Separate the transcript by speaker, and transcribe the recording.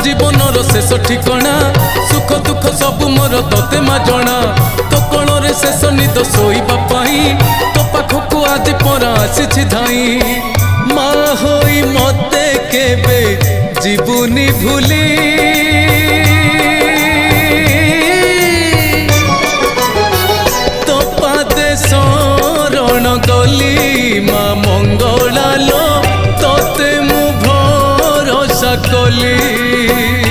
Speaker 1: जीवनर शेष ठिकणा सुख दुख सब मोर तोते मा जना तो कोण रे शेष निद शोइबा पाई तो पाखकु आज परा आसी धाई माँ होई मते केबे जीवनी भूली तो पादे शरण गली माँ मंगला लो तोते मु भरोसा कली।